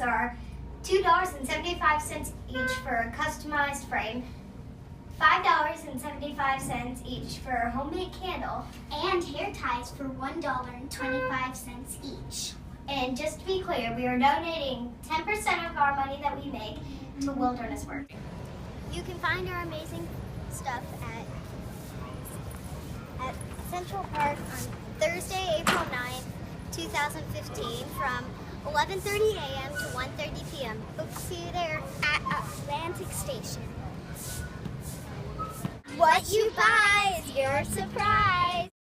are $2.75 each for a customized frame, $5.75 each for a homemade candle, and hair ties for $1.25 each. And just to be clear, we are donating 10% of our money that we make to wilderness work. You can find our amazing stuff at Central Park on Thursday, April 9th, 2015 from 11:30 a.m. to 1:30 p.m. Hope to see you there at Atlantic Station. What you buy is your surprise.